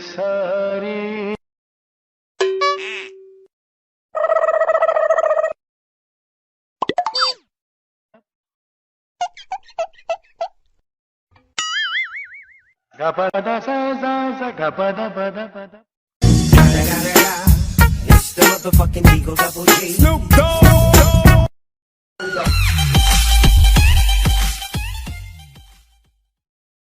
सारी गपदा सा सा सा गपदा पदा पदा It's the motherfucking Eagle Double G. Snoop Dogg.